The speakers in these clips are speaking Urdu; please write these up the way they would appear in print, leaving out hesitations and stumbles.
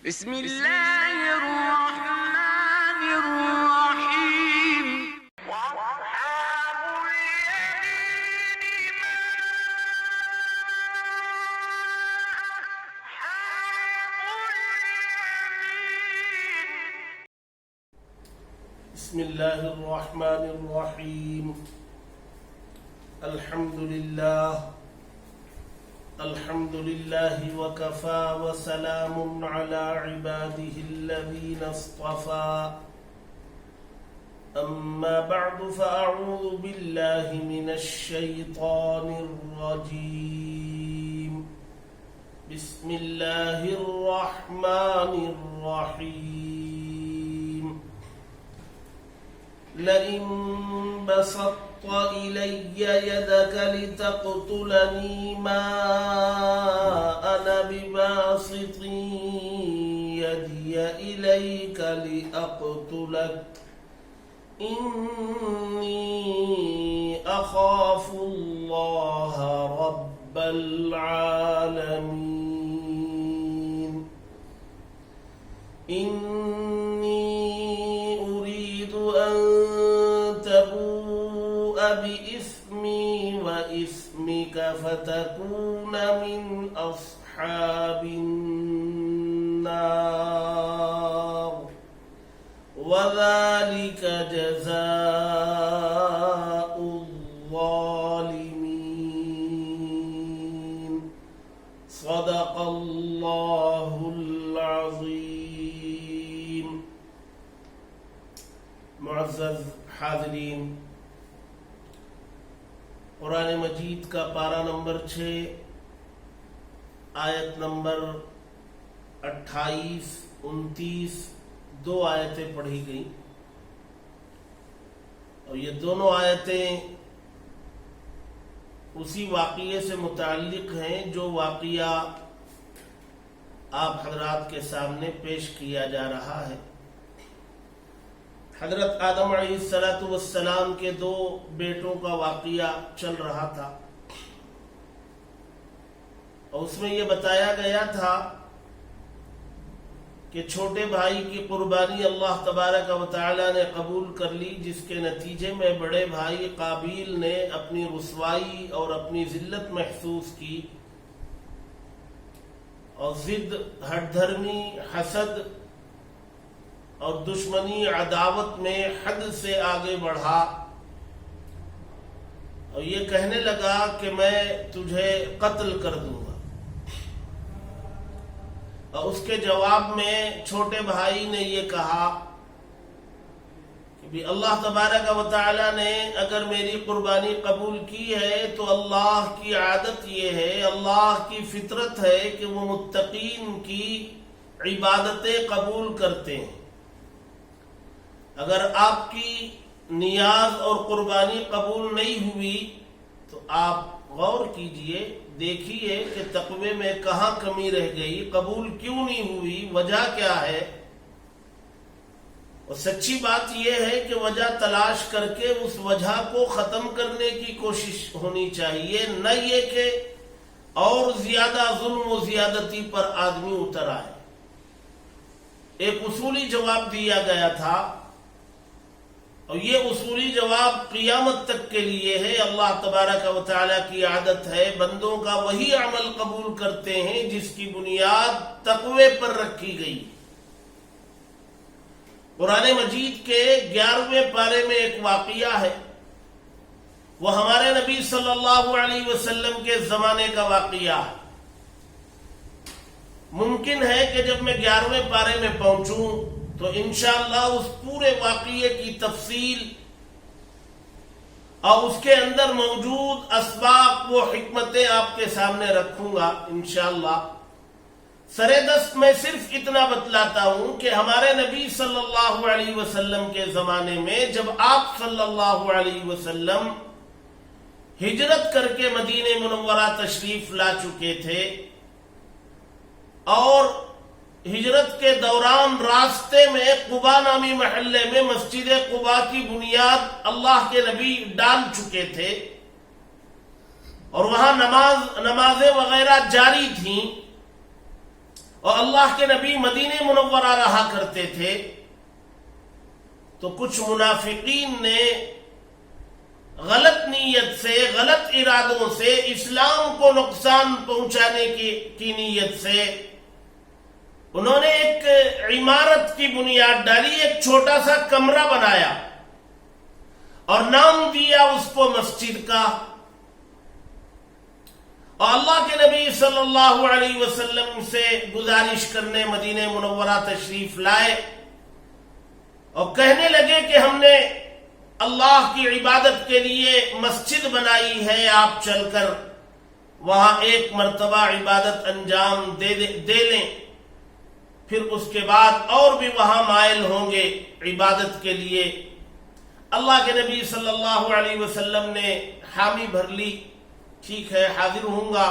بسم الله الرحمن الرحيم وأصحاب اليمين ما أصحاب اليمين. بسم الله الرحمن الرحيم. الحمد لله وكفى وسلام على عباده الذين اصطفى. أما بعد فأعوذ بالله من الشيطان الرجيم. بسم الله الرحمن الرحيم. لئن بسطت إلي يدك لتقتلني ما أنا بباسط يدي إليك لأقتلك إني أخاف الله رب العالمين. إني أريد أن تبوء بإثمي وإثمك فتكون من أصحاب النار وذلك جزاء الظالمين. صدق الله العظيم. معزز حاضرین، قرآن مجید کا پارہ نمبر 6 آیت نمبر 28 29 دو آیتیں پڑھی گئیں، اور یہ دونوں آیتیں اسی واقعے سے متعلق ہیں جو واقعہ آپ حضرات کے سامنے پیش کیا جا رہا ہے. حضرت آدم علیہ السلام کے دو بیٹوں کا واقعہ چل رہا تھا، اور اس میں یہ بتایا گیا تھا کہ چھوٹے بھائی کی قربانی اللہ تبارک و تعالی نے قبول کر لی، جس کے نتیجے میں بڑے بھائی قابیل نے اپنی رسوائی اور اپنی ذلت محسوس کی، اور ضد، ہٹ دھرمی، حسد اور دشمنی، عداوت میں حد سے آگے بڑھا، اور یہ کہنے لگا کہ میں تجھے قتل کر دوں گا. اور اس کے جواب میں چھوٹے بھائی نے یہ کہا کہ بھی اللہ تبارک و تعالی نے اگر میری قربانی قبول کی ہے تو اللہ کی عادت یہ ہے، اللہ کی فطرت ہے کہ وہ متقین کی عبادتیں قبول کرتے ہیں. اگر آپ کی نیاز اور قربانی قبول نہیں ہوئی تو آپ غور کیجئے، دیکھیے کہ تقوی میں کہاں کمی رہ گئی، قبول کیوں نہیں ہوئی، وجہ کیا ہے. اور سچی بات یہ ہے کہ وجہ تلاش کر کے اس وجہ کو ختم کرنے کی کوشش ہونی چاہیے، نہ یہ کہ اور زیادہ ظلم و زیادتی پر آدمی اتر آئے. ایک اصولی جواب دیا گیا تھا، اور یہ اصولی جواب قیامت تک کے لیے ہے. اللہ تبارک و تعالیٰ کی عادت ہے بندوں کا وہی عمل قبول کرتے ہیں جس کی بنیاد تقوی پر رکھی گئی. قرآن مجید کے 11ویں پارے میں ایک واقعہ ہے، وہ ہمارے نبی صلی اللہ علیہ وسلم کے زمانے کا واقعہ ہے. ممکن ہے کہ جب میں 11ویں پارے میں پہنچوں تو انشاءاللہ اس پورے واقعے کی تفصیل اور اس کے اندر موجود اسباق و حکمتیں آپ کے سامنے رکھوں گا انشاءاللہ. سر دست میں صرف اتنا بتلاتا ہوں کہ ہمارے نبی صلی اللہ علیہ وسلم کے زمانے میں جب آپ صلی اللہ علیہ وسلم ہجرت کر کے مدینہ منورہ تشریف لا چکے تھے، اور ہجرت کے دوران راستے میں قباء نامی محلے میں مسجد قباء کی بنیاد اللہ کے نبی ڈال چکے تھے، اور وہاں نمازیں وغیرہ جاری تھیں. اور اللہ کے نبی مدینہ منورہ رہا کرتے تھے تو کچھ منافقین نے غلط نیت سے، غلط ارادوں سے، اسلام کو نقصان پہنچانے کی نیت سے انہوں نے ایک عمارت کی بنیاد ڈالی، ایک چھوٹا سا کمرہ بنایا اور نام دیا اس کو مسجد کا، اور اللہ کے نبی صلی اللہ علیہ وسلم سے گزارش کرنے مدینہ منورہ تشریف لائے اور کہنے لگے کہ ہم نے اللہ کی عبادت کے لیے مسجد بنائی ہے، آپ چل کر وہاں ایک مرتبہ عبادت انجام دے لیں، پھر اس کے بعد اور بھی وہاں مائل ہوں گے عبادت کے لیے۔ اللہ کے نبی صلی اللہ علیہ وسلم نے حامی بھر لی، ٹھیک ہے حاضر ہوں گا۔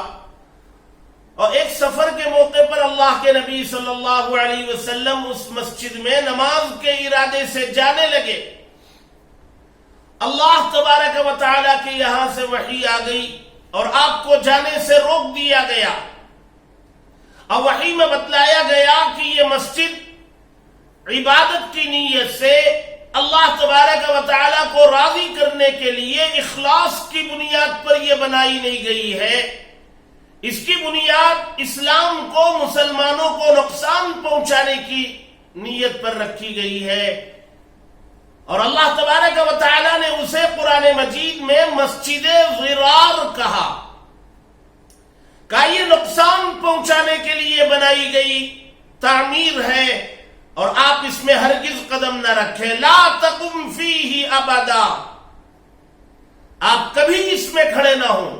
اور ایک سفر کے موقع پر اللہ کے نبی صلی اللہ علیہ وسلم اس مسجد میں نماز کے ارادے سے جانے لگے، اللہ تبارک و تعالیٰ کے یہاں سے وحی آ گئی اور آپ کو جانے سے روک دیا گیا، اور وحی میں بتلایا گیا کہ یہ مسجد عبادت کی نیت سے اللہ تبارک و تعالیٰ کو راضی کرنے کے لیے اخلاص کی بنیاد پر یہ بنائی نہیں گئی ہے، اس کی بنیاد اسلام کو، مسلمانوں کو نقصان پہنچانے کی نیت پر رکھی گئی ہے، اور اللہ تبارک و تعالیٰ نے اسے قرآن مجید میں مسجد ضرار کہا کہ یہ نقصان پہنچانے کے لیے بنائی گئی تعمیر ہے اور آپ اس میں ہرگز قدم نہ رکھیں، لا تقم فیہ ابدا، آپ کبھی اس میں کھڑے نہ ہوں۔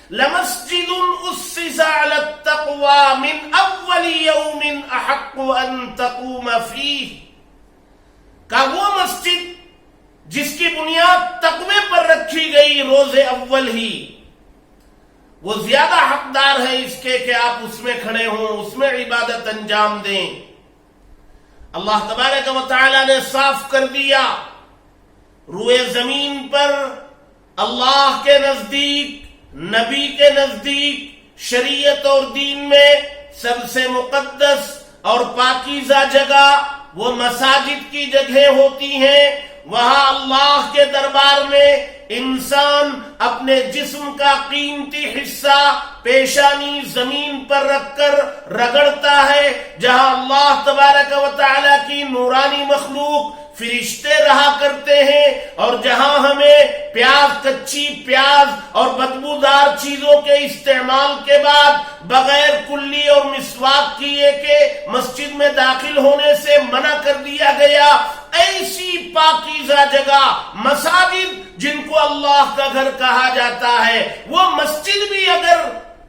لمسجد اسس علی التقوی من اول یوم احق ان تقوم فیہ، کہ وہ مسجد جس کی بنیاد تقوی پر رکھی گئی روز اول ہی، وہ زیادہ حقدار ہے اس کے کہ آپ اس میں کھڑے ہوں، اس میں عبادت انجام دیں۔ اللہ تبارک و تعالیٰ نے صاف کر دیا، روئے زمین پر اللہ کے نزدیک، نبی کے نزدیک، شریعت اور دین میں سب سے مقدس اور پاکیزہ جگہ وہ مساجد کی جگہیں ہوتی ہیں، وہاں اللہ کے دربار میں انسان اپنے جسم کا قیمتی حصہ پیشانی زمین پر رکھ کر رگڑتا ہے، جہاں اللہ تبارک و تعالیٰ کی نورانی مخلوق فرشتے رہا کرتے ہیں، اور جہاں ہمیں پیاز، کچی پیاز اور بدبودار چیزوں کے استعمال کے بعد بغیر کلی اور مسواک کیے کہ مسجد میں داخل ہونے سے منع کر دیا گیا، ایسی پاکیزہ جگہ مساجد جن کو اللہ کا گھر کہا جاتا ہے، وہ مسجد بھی اگر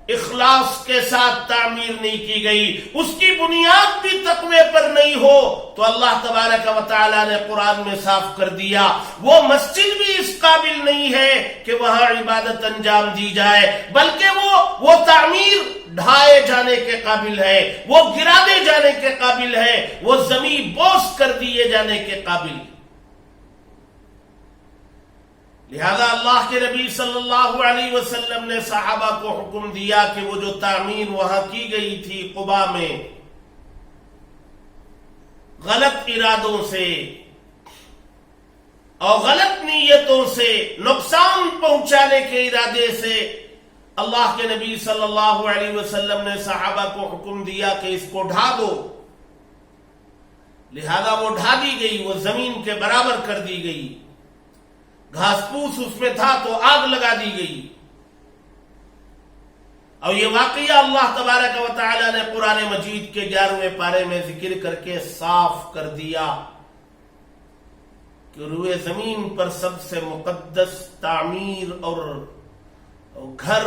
اخلاص کے ساتھ تعمیر نہیں کی گئی، اس کی بنیاد بھی تقوی پر نہیں ہو، تو اللہ تبارک و تعالیٰ نے قرآن میں صاف کر دیا وہ مسجد بھی اس قابل نہیں ہے کہ وہاں عبادت انجام دی جائے، بلکہ وہ تعمیر ڈھائے جانے کے قابل ہے، وہ گرا دے جانے کے قابل ہے، وہ زمین بوس کر دیے جانے کے قابل ہے۔ لہذا اللہ کے نبی صلی اللہ علیہ وسلم نے صحابہ کو حکم دیا کہ وہ جو تعمیر وہاں کی گئی تھی قباء میں، غلط ارادوں سے اور غلط نیتوں سے، نقصان پہنچانے کے ارادے سے، اللہ کے نبی صلی اللہ علیہ وسلم نے صحابہ کو حکم دیا کہ اس کو ڈھا دو۔ لہذا وہ ڈھا دی گئی، وہ زمین کے برابر کر دی گئی، گھاس پوس اس میں تھا تو آگ لگا دی گئی، اور یہ واقعہ اللہ تبارک و تعالیٰ نے قرآن مجید کے 11ویں پارے میں ذکر کر کے صاف کر دیا کہ روئے زمین پر سب سے مقدس تعمیر اور گھر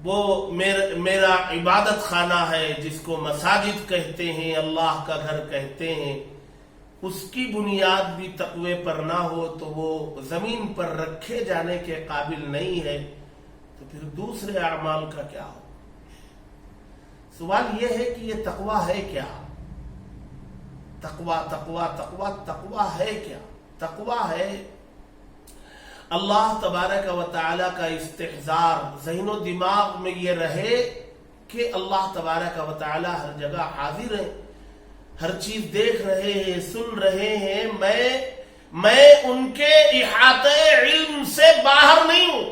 وہ میرا عبادت خانہ ہے، جس کو مساجد کہتے ہیں، اللہ کا گھر کہتے ہیں، اس کی بنیاد بھی تقوی پر نہ ہو تو وہ زمین پر رکھے جانے کے قابل نہیں ہے، تو پھر دوسرے اعمال کا کیا ہو؟ سوال یہ ہے کہ یہ تقوی ہے کیا؟ تقوی ہے کیا؟ تقوی ہے اللہ تبارک و تعالیٰ کا استحضار، ذہن و دماغ میں یہ رہے کہ اللہ تبارک و تعالی ہر جگہ حاضر ہے، ہر چیز دیکھ رہے ہیں، سن رہے ہیں، میں ان کے احاطے علم سے باہر نہیں ہوں،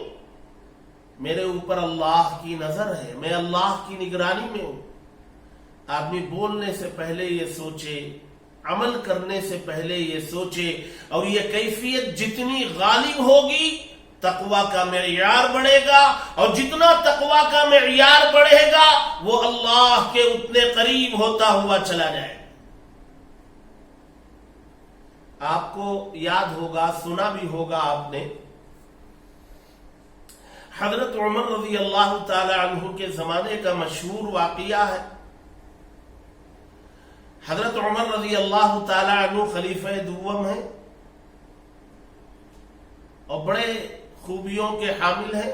میرے اوپر اللہ کی نظر ہے، میں اللہ کی نگرانی میں ہوں۔ آدمی بولنے سے پہلے یہ سوچے، عمل کرنے سے پہلے یہ سوچے، اور یہ کیفیت جتنی غالب ہوگی تقوی کا معیار بڑھے گا، اور جتنا تقوی کا معیار بڑھے گا وہ اللہ کے اتنے قریب ہوتا ہوا چلا جائے گا۔ آپ کو یاد ہوگا، سنا بھی ہوگا آپ نے، حضرت عمر رضی اللہ تعالی عنہ کے زمانے کا مشہور واقعہ ہے۔ حضرت عمر رضی اللہ تعالی عنہ خلیفہ دوم ہیں اور بڑے خوبیوں کے حامل ہیں،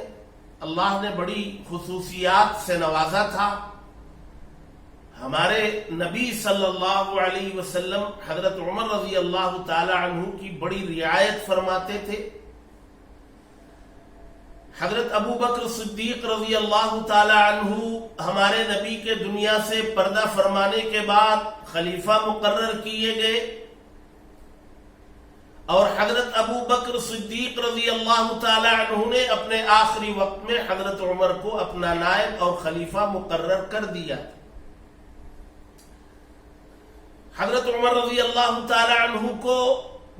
اللہ نے بڑی خصوصیات سے نوازا تھا۔ ہمارے نبی صلی اللہ علیہ وسلم حضرت عمر رضی اللہ تعالی عنہ کی بڑی رعایت فرماتے تھے۔ حضرت ابو بکر صدیق رضی اللہ تعالی عنہ ہمارے نبی کے دنیا سے پردہ فرمانے کے بعد خلیفہ مقرر کیے گئے، اور حضرت ابو بکر صدیق رضی اللہ تعالی عنہ نے اپنے آخری وقت میں حضرت عمر کو اپنا نائب اور خلیفہ مقرر کر دیا۔ حضرت عمر رضی اللہ تعالی عنہ کو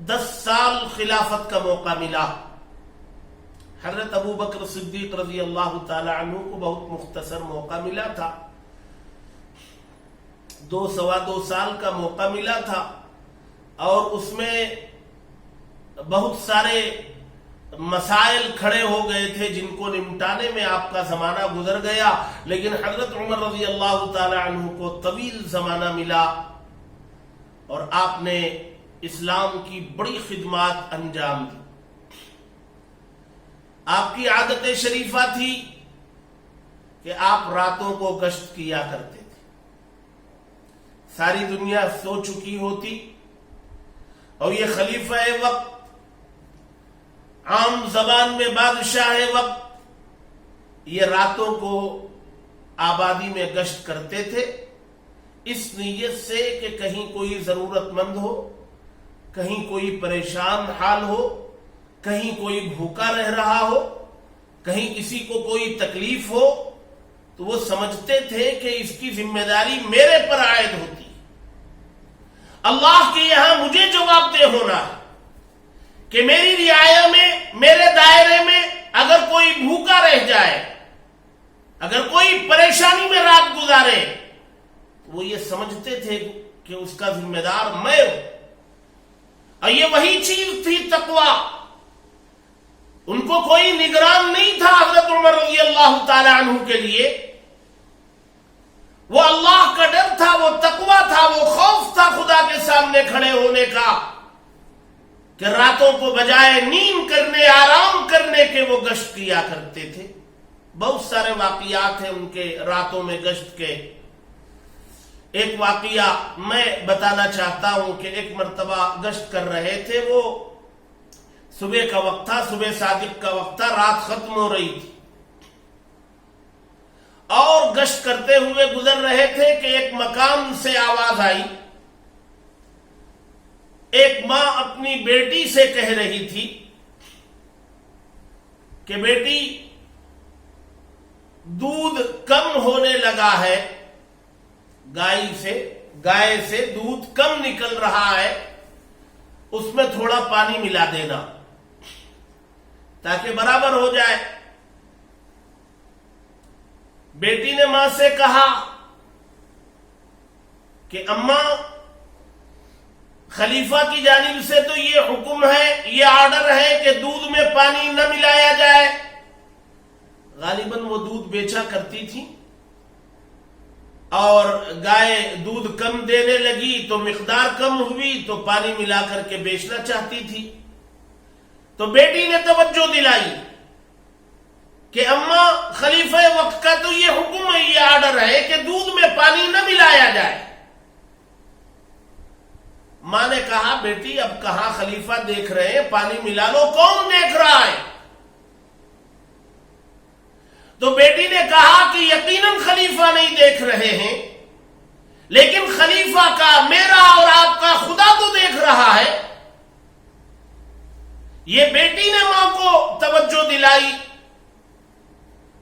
10 سال خلافت کا موقع ملا۔ حضرت ابو بکر صدیق رضی اللہ تعالی عنہ کو بہت مختصر موقع ملا تھا، 2 سوا 2 سال کا موقع ملا تھا، اور اس میں بہت سارے مسائل کھڑے ہو گئے تھے جن کو نمٹانے میں آپ کا زمانہ گزر گیا، لیکن حضرت عمر رضی اللہ تعالی عنہ کو طویل زمانہ ملا، اور آپ نے اسلام کی بڑی خدمات انجام دی۔ آپ کی عادت شریفہ تھی کہ آپ راتوں کو گشت کیا کرتے تھے۔ ساری دنیا سو چکی ہوتی اور یہ خلیفہ وقت، عام زبان میں بادشاہ وقت، یہ راتوں کو آبادی میں گشت کرتے تھے، اس نیت سے کہ کہیں کوئی ضرورت مند ہو، کہیں کوئی پریشان حال ہو، کہیں کوئی بھوکا رہ رہا ہو، کہیں کسی کو کوئی تکلیف ہو، تو وہ سمجھتے تھے کہ اس کی ذمہ داری میرے پر عائد ہوتی ہے، اللہ کے یہاں مجھے جواب دہ ہونا ہے کہ میری رعایا میں، میرے دائرے میں اگر کوئی بھوکا رہ جائے، اگر کوئی پریشانی میں رات گزارے، تو وہ یہ سمجھتے تھے کہ اس کا ذمہ دار میں ہوں، اور یہ وہی چیز تھی تقویٰ۔ ان کو کوئی نگران نہیں تھا حضرت عمر رضی اللہ تعالی عنہ کے لیے، وہ اللہ کا ڈر تھا، وہ تقویٰ تھا، وہ خوف تھا خدا کے سامنے کھڑے ہونے کا، کہ راتوں کو بجائے نیند کرنے، آرام کرنے کے وہ گشت کیا کرتے تھے۔ بہت سارے واقعات ہیں ان کے راتوں میں گشت کے۔ ایک واقعہ میں بتانا چاہتا ہوں کہ ایک مرتبہ گشت کر رہے تھے، وہ صبح کا وقت تھا، صبح صادق کا وقت تھا، رات ختم ہو رہی تھی، اور گشت کرتے ہوئے گزر رہے تھے کہ ایک مقام سے آواز آئی۔ ایک ماں اپنی بیٹی سے کہہ رہی تھی کہ بیٹی، دودھ کم ہونے لگا ہے، گائے سے دودھ کم نکل رہا ہے، اس میں تھوڑا پانی ملا دینا تاکہ برابر ہو جائے۔ بیٹی نے ماں سے کہا کہ اماں، خلیفہ کی جانب سے تو یہ حکم ہے، یہ آرڈر ہے کہ دودھ میں پانی نہ ملایا جائے۔ غالباً وہ دودھ بیچا کرتی تھی، اور گائے دودھ کم دینے لگی تو مقدار کم ہوئی تو پانی ملا کر کے بیچنا چاہتی تھی۔ تو بیٹی نے توجہ دلائی کہ اماں، خلیفہ وقت کا تو یہ حکم ہے، یہ آرڈر ہے کہ دودھ میں پانی نہ ملایا جائے۔ ماں نے کہا بیٹی، اب کہاں خلیفہ دیکھ رہے ہیں، پانی ملا لو، کون دیکھ رہا ہے؟ تو بیٹی نے کہا کہ یقیناً خلیفہ نہیں دیکھ رہے ہیں، لیکن خلیفہ کا، میرا اور آپ کا خدا تو دیکھ رہا ہے۔ یہ بیٹی نے ماں کو توجہ دلائی۔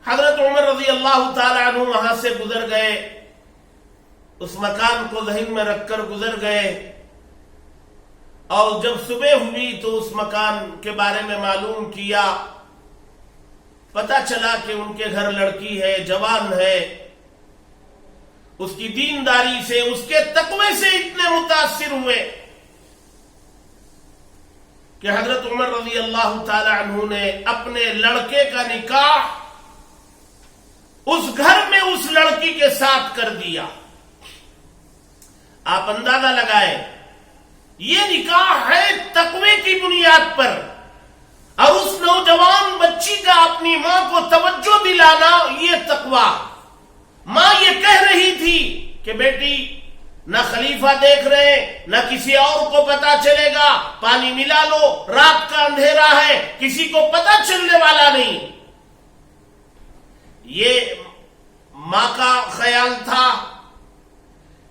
حضرت عمر رضی اللہ تعالی عنہ وہاں سے گزر گئے، اس مکان کو ذہن میں رکھ کر گزر گئے، اور جب صبح ہوئی تو اس مکان کے بارے میں معلوم کیا، پتہ چلا کہ ان کے گھر لڑکی ہے، جوان ہے۔ اس کی دینداری سے، اس کے تقوی سے اتنے متاثر ہوئے کہ حضرت عمر رضی اللہ تعالی عنہ نے اپنے لڑکے کا نکاح اس گھر میں اس لڑکی کے ساتھ کر دیا۔ آپ اندازہ لگائیں، یہ نکاح ہے تقوی کی بنیاد پر، اور اس نوجوان بچی کا اپنی ماں کو توجہ دلانا، یہ تقوی۔ ماں یہ کہہ رہی تھی کہ بیٹی، نہ خلیفہ دیکھ رہے، نہ کسی اور کو پتا چلے گا، پانی ملا لو، رات کا اندھیرا ہے، کسی کو پتا چلنے والا نہیں۔ یہ ماں کا خیال تھا،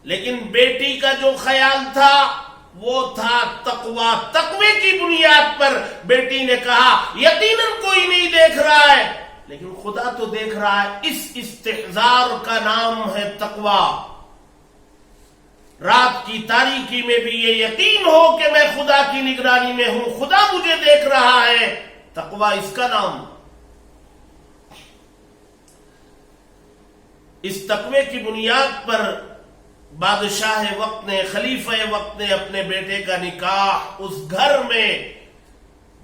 لیکن بیٹی کا جو خیال تھا وہ تھا تقوی۔ تقوی کی بنیاد پر بیٹی نے کہا یقیناً کوئی نہیں دیکھ رہا ہے، لیکن خدا تو دیکھ رہا ہے۔ اس استحضار کا نام ہے تقوی۔ رات کی تاریکی میں بھی یہ یقین ہو کہ میں خدا کی نگرانی میں ہوں، خدا مجھے دیکھ رہا ہے، تقوی اس کا نام۔ اس تقوی کی بنیاد پر بادشاہ وقت نے، خلیفہ وقت نے اپنے بیٹے کا نکاح اس گھر میں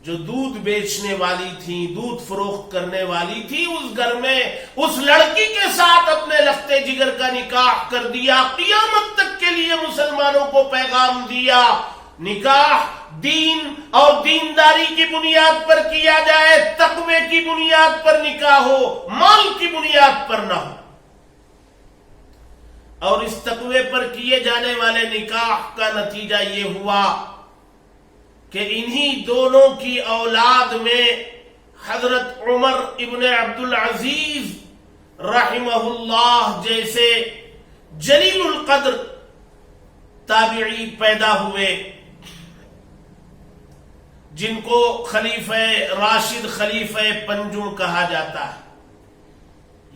جو دودھ بیچنے والی تھی، دودھ فروخت کرنے والی تھی، اس گھر میں اس لڑکی کے ساتھ اپنے لختے جگر کا نکاح کر دیا۔ قیامت تک کے لیے مسلمانوں کو پیغام دیا، نکاح دین اور دینداری کی بنیاد پر کیا جائے، تقوی کی بنیاد پر نکاح ہو، مال کی بنیاد پر نہ ہو۔ اور اس تقوی پر کیے جانے والے نکاح کا نتیجہ یہ ہوا کہ انہی دونوں کی اولاد میں حضرت عمر ابن عبدالعزیز رحمہ اللہ جیسے جلیل القدر تابعی پیدا ہوئے، جن کو خلیفہ راشد، خلیفہ پنجم کہا جاتا ہے۔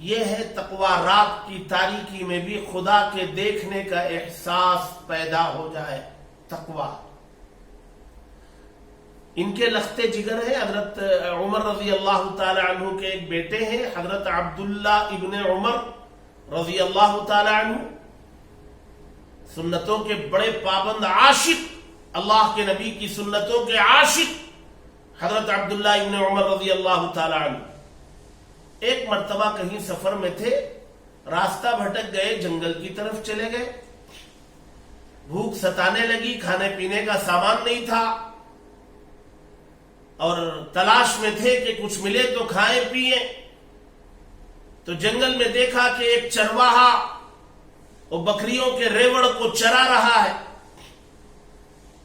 یہ ہے تقوی، رات کی تاریکی میں بھی خدا کے دیکھنے کا احساس پیدا ہو جائے، تقوی۔ ان کے لختے جگر ہیں، حضرت عمر رضی اللہ تعالی عنہ کے ایک بیٹے ہیں حضرت عبداللہ ابن عمر رضی اللہ تعالی عنہ، سنتوں کے بڑے پابند عاشق، اللہ کے نبی کی سنتوں کے عاشق حضرت عبداللہ ابن عمر رضی اللہ تعالی عنہ ایک مرتبہ کہیں سفر میں تھے، راستہ بھٹک گئے، جنگل کی طرف چلے گئے، بھوک ستانے لگی، کھانے پینے کا سامان نہیں تھا، اور تلاش میں تھے کہ کچھ ملے تو کھائیں پیئیں۔ تو جنگل میں دیکھا کہ ایک چرواہا وہ بکریوں کے ریوڑ کو چرا رہا ہے۔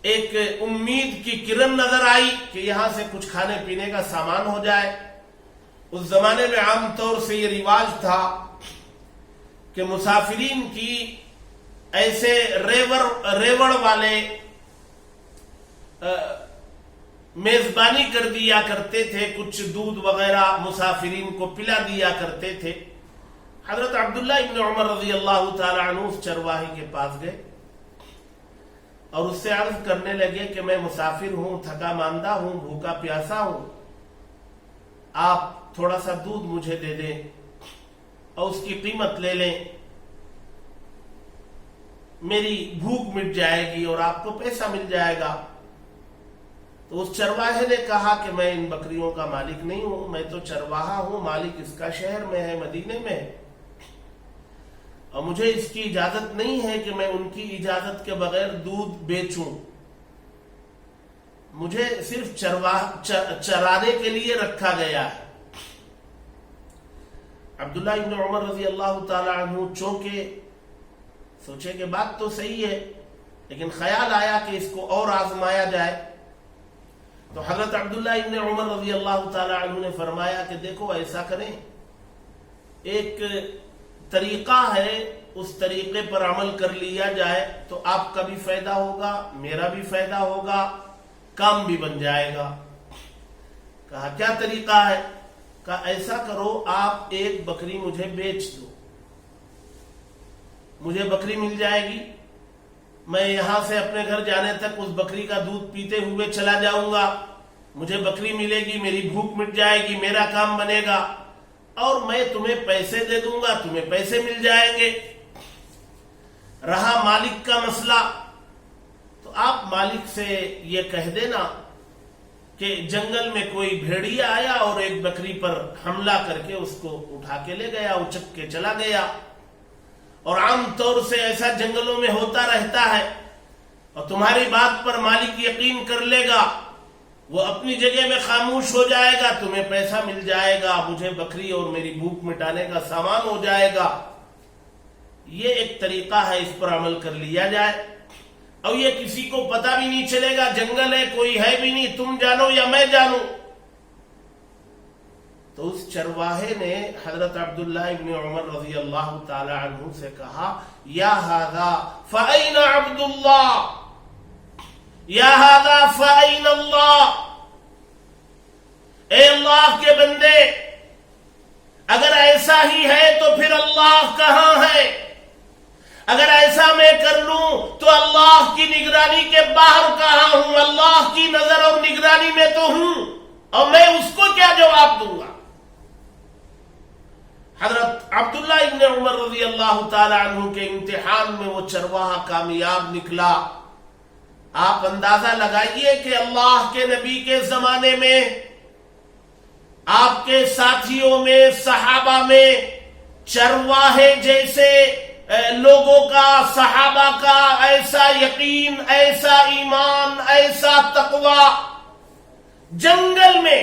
ایک امید کی کرن نظر آئی کہ یہاں سے کچھ کھانے پینے کا سامان ہو جائے۔ اس زمانے میں عام طور سے یہ رواج تھا کہ مسافرین کی ایسے ریوڑ والے میزبانی کر دیا کرتے تھے، کچھ دودھ وغیرہ مسافرین کو پلا دیا کرتے تھے۔ حضرت عبداللہ ابن عمر رضی اللہ تعالی عنہ اس چرواہے کے پاس گئے اور اس سے عرض کرنے لگے کہ میں مسافر ہوں، تھکا ماندہ ہوں، بھوکا پیاسا ہوں، آپ تھوڑا سا دودھ مجھے دے دیں اور اس کی قیمت لے لیں، میری بھوک مٹ جائے گی اور آپ کو پیسہ مل جائے گا۔ تو اس چرواہے نے کہا کہ میں ان بکریوں کا مالک نہیں ہوں، میں تو چرواہا ہوں، مالک اس کا شہر میں ہے، مدینے میں ہے، اور مجھے اس کی اجازت نہیں ہے کہ میں ان کی اجازت کے بغیر دودھ بیچوں، مجھے صرف چرانے کے لیے رکھا گیا ہے۔ عبداللہ ابن عمر رضی اللہ تعالی عنہ چونکے، سوچے کہ بات تو صحیح ہے، لیکن خیال آیا کہ اس کو اور آزمایا جائے۔ تو حضرت عبداللہ ابن عمر رضی اللہ تعالی عنہ نے فرمایا کہ دیکھو ایسا کریں ایک طریقہ ہے، اس طریقے پر عمل کر لیا جائے تو آپ کا بھی فائدہ ہوگا، میرا بھی فائدہ ہوگا، کام بھی بن جائے گا۔ کہا کیا طریقہ ہے؟ کہا ایسا کرو، آپ ایک بکری مجھے بیچ دو، مجھے بکری مل جائے گی، میں یہاں سے اپنے گھر جانے تک اس بکری کا دودھ پیتے ہوئے چلا جاؤں گا، مجھے بکری ملے گی، میری بھوک مٹ جائے گی، میرا کام بنے گا، اور میں تمہیں پیسے دے دوں گا، تمہیں پیسے مل جائیں گے۔ رہا مالک کا مسئلہ، تو آپ مالک سے یہ کہہ دینا کہ جنگل میں کوئی بھیڑیا آیا اور ایک بکری پر حملہ کر کے اس کو اٹھا کے لے گیا، اچک کے چلا گیا۔ اور عام طور سے ایسا جنگلوں میں ہوتا رہتا ہے، اور تمہاری بات پر مالک یقین کر لے گا، وہ اپنی جگہ میں خاموش ہو جائے گا، تمہیں پیسہ مل جائے گا، مجھے بکری اور میری بھوک مٹانے کا سامان ہو جائے گا۔ یہ ایک طریقہ ہے، اس پر عمل کر لیا جائے، اور یہ کسی کو پتہ بھی نہیں چلے گا، جنگل ہے، کوئی ہے بھی نہیں، تم جانو یا میں جانوں۔ تو اس چرواہے نے حضرت عبداللہ ابن عمر رضی اللہ تعالی عنہ سے کہا، یا ھذا فأین عبد اللہ، یا ھذا فأین اللہ، اے اللہ کے بندے، اگر ایسا ہی ہے تو پھر اللہ کہاں ہے؟ اگر ایسا میں کر لوں تو اللہ کی نگرانی کے باہر کہاں ہوں؟ اللہ کی نظر اور نگرانی میں تو ہوں، اور میں اس کو کیا جواب دوں گا؟ حضرت عبداللہ ابن عمر رضی اللہ تعالی عنہ کے امتحان میں وہ چرواہا کامیاب نکلا۔ آپ اندازہ لگائیے کہ اللہ کے نبی کے زمانے میں، آپ کے ساتھیوں میں، صحابہ میں چرواہے جیسے لوگوں کا، صحابہ کا ایسا یقین، ایسا ایمان، ایسا تقوی، جنگل میں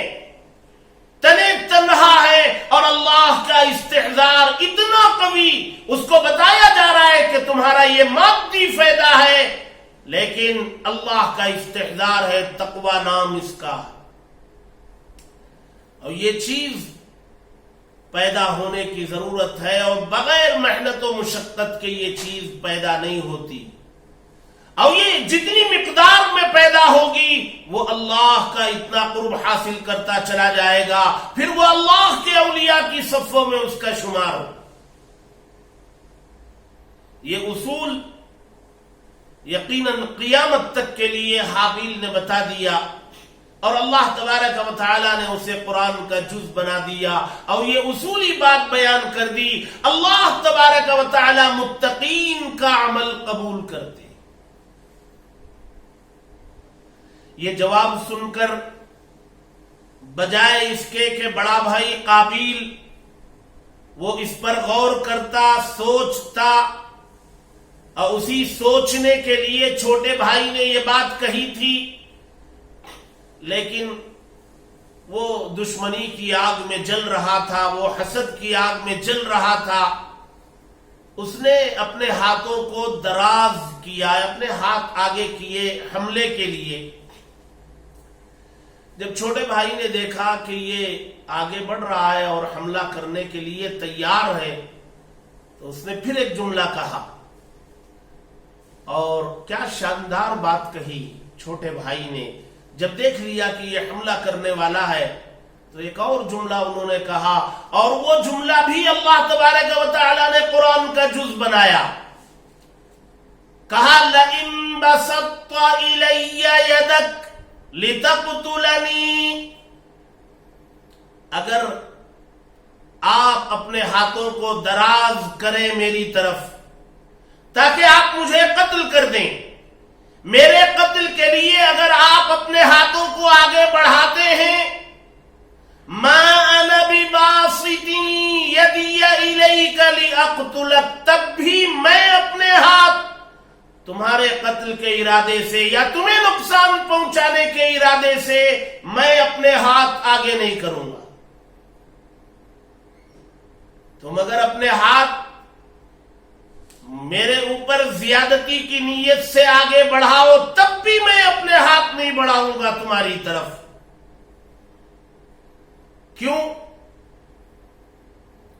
تنے تنہا ہے اور اللہ کا استحضار اتنا قوی، اس کو بتایا جا رہا ہے کہ تمہارا یہ مادی فائدہ ہے، لیکن اللہ کا استحضار ہے، تقوی نام اس کا۔ اور یہ چیز پیدا ہونے کی ضرورت ہے، اور بغیر محنت و مشقت کے یہ چیز پیدا نہیں ہوتی، اور یہ جتنی مقدار میں پیدا ہوگی وہ اللہ کا اتنا قرب حاصل کرتا چلا جائے گا، پھر وہ اللہ کے اولیاء کی صفوں میں اس کا شمار ہو۔ یہ اصول یقیناً قیامت تک کے لیے حابیل نے بتا دیا، اور اللہ تبارک و تعالی نے اسے قرآن کا جز بنا دیا، اور یہ اصولی بات بیان کر دی، اللہ تبارک و تعالی متقین کا عمل قبول کرتے۔ یہ جواب سن کر بجائے اس کے کہ بڑا بھائی قابیل وہ اس پر غور کرتا، سوچتا، اور اسی سوچنے کے لیے چھوٹے بھائی نے یہ بات کہی تھی، لیکن وہ دشمنی کی آگ میں جل رہا تھا، وہ حسد کی آگ میں جل رہا تھا، اس نے اپنے ہاتھوں کو دراز کیا، اپنے ہاتھ آگے کیے حملے کے لیے۔ جب چھوٹے بھائی نے دیکھا کہ یہ آگے بڑھ رہا ہے اور حملہ کرنے کے لیے تیار ہے، تو اس نے پھر ایک جملہ کہا، اور کیا شاندار بات کہی چھوٹے بھائی نے۔ جب دیکھ لیا کہ یہ حملہ کرنے والا ہے تو ایک اور جملہ انہوں نے کہا، اور وہ جملہ بھی اللہ تبارک و تعالی نے قرآن کا جز بنایا۔ کہا لَئِن بَسَطْتَ إِلَيَّ يَدَكَ لِتَقْتُلَنِي، اگر آپ اپنے ہاتھوں کو دراز کریں میری طرف تاکہ آپ مجھے قتل کر دیں، میرے قتل کے لیے اگر آپ اپنے ہاتھوں کو آگے بڑھاتے ہیں، مَا أَنَا بِبَاسِطٍ يَدِيَ إِلَيْكَ لِأَقْتُلَكَ، تب بھی میں اپنے ہاتھ تمہارے قتل کے ارادے سے یا تمہیں نقصان پہنچانے کے ارادے سے میں اپنے ہاتھ آگے نہیں کروں گا۔ تم اگر اپنے ہاتھ میرے اوپر زیادتی کی نیت سے آگے بڑھاؤ، تب بھی میں اپنے ہاتھ نہیں بڑھاؤں گا تمہاری طرف۔ کیوں؟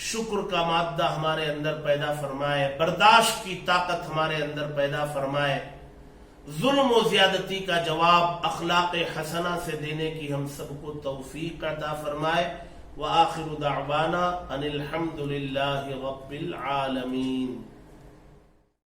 شکر کا مادہ ہمارے اندر پیدا فرمائے، برداشت کی طاقت ہمارے اندر پیدا فرمائے، ظلم و زیادتی کا جواب اخلاق حسنہ سے دینے کی ہم سب کو توفیق عطا فرمائے۔ وآخر دعوانا ان الحمد للہ رب العالمین۔